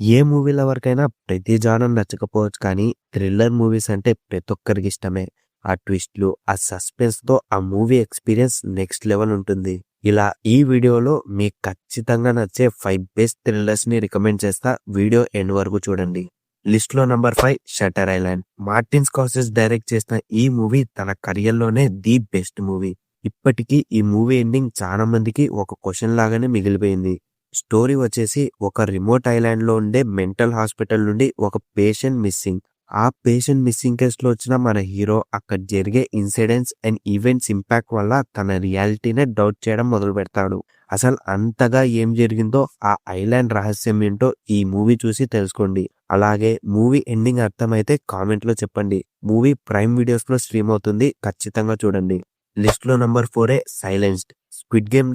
ఏ movie లవర్‌కైనా ప్రతి genre నచ్చకపోవచ్చు కానీ, థ్రిల్లర్ మూవీస్ అంటే ప్రతి ఒక్కరికి ఇష్టమే. ఆ ట్విస్ట్‌లు, ఆ సస్పెన్స్‌తో ఆ మూవీ ఎక్స్‌పీరియన్స్ నెక్స్ట్ లెవెల్ ఉంటుంది. ఇలా ఈ వీడియోలో మీకు ఖచ్చితంగా నచ్చే 5 బెస్ట్ థ్రిల్లర్స్‌ని రికమెండ్ చేస్తా. వీడియో ఎండ్ వరకు చూడండి. లిస్ట్‌లో number 5 Shutter Island. Martin Scorsese direct చేసిన ఈ మూవీ తన కెరియర్‌లోనే ది బెస్ట్ మూవీ. ఇప్పటికీ ఈ మూవీ ఎండింగ్ చాలా మందికి ఒక క్వెషన్ లాగానే మిగిలిపోయింది. స్టోరీ వచ్చేసి ఒక రిమోట్ ఐలాండ్ లో ఉండే మెంటల్ హాస్పిటల్ నుండి ఒక పేషెంట్ మిస్సింగ్. ఆ పేషెంట్ మిస్సింగ్ కేసులో వచ్చిన మన హీరో అక్కడ జరిగే ఇన్సిడెంట్స్ అండ్ ఈవెంట్స్ ఇంపాక్ట్ వల్ల తన రియాలిటీనే డౌట్ చేయడం మొదలు పెడతాడు. అసలు అంతగా ఏం జరిగిందో ఆ ఐలాండ్ రహస్యం ఏంటో ఈ మూవీ చూసి తెలుసుకోండి. అలాగే మూవీ ఎండింగ్ అర్థమైతే కామెంట్ లో చెప్పండి. మూవీ ప్రైమ్ వీడియోస్ లో స్ట్రీమ్ అవుతుంది, ఖచ్చితంగా చూడండి. లిస్ట్ లో number 4 silenced. Squid game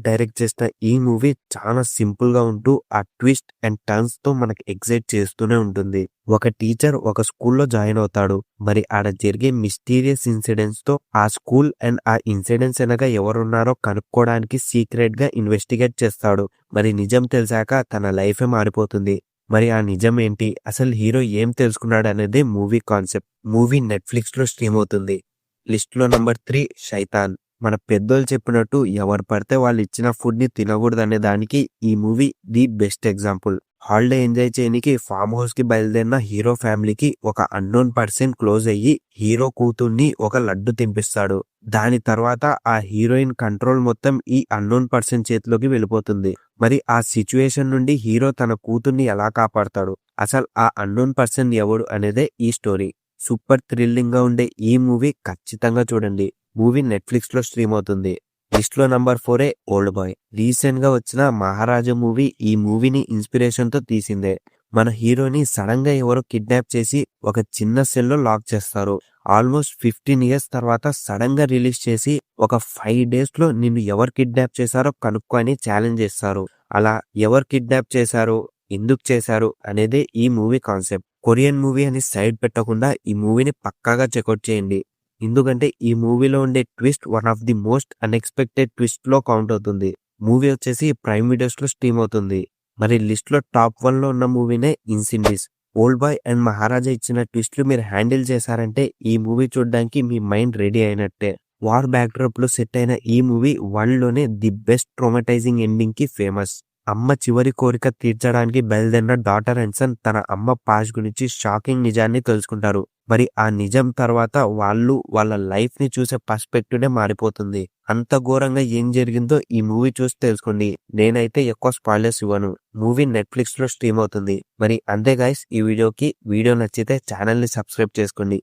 direct చేసిన ఈ మూవీ చాలా సింపుల్ గా ఉంటూ ఆ ట్విస్ట్ అండ్ టర్న్స్ తో మనకి ఎక్సైట్ చేస్తూనే ఉంటుంది. ఒక టీచర్ ఒక స్కూల్లో జాయిన్ అవుతాడు. మరి ఆడ జరిగే మిస్టీరియస్ ఇన్సిడెంట్స్ తో ఆ స్కూల్ అండ్ ఆ ఇన్సిడెంట్స్ వెనక ఎవరున్నారో కనుక్కోవడానికి సీక్రెట్ గా ఇన్వెస్టిగేట్ చేస్తాడు. మరి నిజం తెలిసాక తన లైఫే మారిపోతుంది. మరి ఆ నిజం ఏంటి, అసలు హీరో ఏం తెలుసుకున్నాడు అనేది మూవీ కాన్సెప్ట్. మూవీ నెట్ఫ్లిక్స్ లో స్ట్రీమ్ అవుతుంది. లిస్ట్ లో నంబర్ 3 శైతాన్. మన పెద్దోళ్ళు చెప్పినట్టు ఎవరు పడితే వాళ్ళు ఇచ్చిన ఫుడ్ ని తినకూడదనే దానికి ఈ movie the best example. Holiday enjoy చేయడానికి ఫామ్ హౌస్ కి బయలుదేరిన హీరో ఫ్యామిలీకి ఒక అన్నోన్ పర్సన్ క్లోజ్ అయ్యి హీరో కూతుర్ని ఒక లడ్డు తినిపిస్తాడు. దాని తర్వాత ఆ హీరోయిన్ కంట్రోల్ మొత్తం ఈ అన్నోన్ పర్సన్ చేతిలోకి వెళ్ళిపోతుంది. మరి ఆ సిచ్యువేషన్ నుండి హీరో తన కూతుర్ని ఎలా కాపాడతాడు, అసలు ఆ అన్నోన్ పర్సన్ ఎవడు అనేదే ఈ స్టోరీ. సూపర్ థ్రిల్లింగ్ గా ఉండే ఈ మూవీ ఖచ్చితంగా చూడండి. మూవీ నెట్ఫ్లిక్స్ లో స్ట్రీమ్ అవుతుంది. లిస్ట్ లో నంబర్ 4 ఓల్డ్ బాయ్. రీసెంట్ గా వచ్చిన మహారాజా మూవీ ఈ మూవీని ఇన్స్పిరేషన్ తో తీసిందే. మన హీరోని సడన్ గా ఎవరో కిడ్నాప్ చేసి ఒక చిన్న సెల్ లో లాక్ చేస్తారు. ఆల్మోస్ట్ 15 ఇయర్స్ తర్వాత సడన్ గా రిలీజ్ చేసి ఒక 5 డేస్ లో నిన్ను ఎవరు కిడ్నాప్ చేశారో కనుక్కో అని ఛాలెంజ్ చేస్తారు. అలా ఎవరు కిడ్నాప్ చేశారు, ఎందుకు చేశారు అనేదే ఈ మూవీ కాన్సెప్ట్. కొరియన్ మూవీ అని సైడ్ పెట్టకుండా ఈ మూవీని పక్కాగా చెక్అవుట్ చేయండి. ఎందుకంటే ఈ మూవీలో ఉండే twist one of the most unexpected twist లో కౌంట్ అవుతుంది. మూవీ వచ్చేసి ప్రైమ్ వీడియోస్ లో స్ట్రీమ్ అవుతుంది. మరి లిస్ట్ లో టాప్ 1 లో ఉన్న మూవీనే ఇన్సిడెంట్స్. ఓల్డ్ బాయ్ అండ్ మహారాజా ఇచ్చిన ట్విస్ట్లు మీరు హ్యాండిల్ చేశారంటే ఈ మూవీ చూడడానికి మీ మైండ్ రెడీ అయినట్టే. వార్ బ్యాక్డ్రాప్ లో సెట్ అయిన ఈ మూవీ వరల్డ్ లోనే ది బెస్ట్ ట్రామటైజింగ్ ఎండింగ్ కి ఫేమస్. అమ్మ చివరి కోరిక తీర్చడానికి బయలుదేరిన డాటర్ అండ్ సన్ తన అమ్మ పాస్ట్ గురించి షాకింగ్ నిజాన్ని తెలుసుకుంటారు. మరి ఆ నిజం తర్వాత వాళ్ళు వాళ్ళ లైఫ్ ని చూసే పర్స్పెక్టివ్ మారిపోతుంది. అంత ఘోరంగా ఏం జరిగిందో ఈ మూవీ చూసి తెలుసుకోండి. నేనైతే ఎక్కువ స్పాయిలర్స్ ఇవ్వను. మూవీ నెట్ఫ్లిక్స్ లో స్ట్రీమ్ అవుతుంది. మరి అంతే గైస్, ఈ వీడియో నచ్చితే ఛానల్ ని సబ్స్క్రైబ్ చేసుకోండి.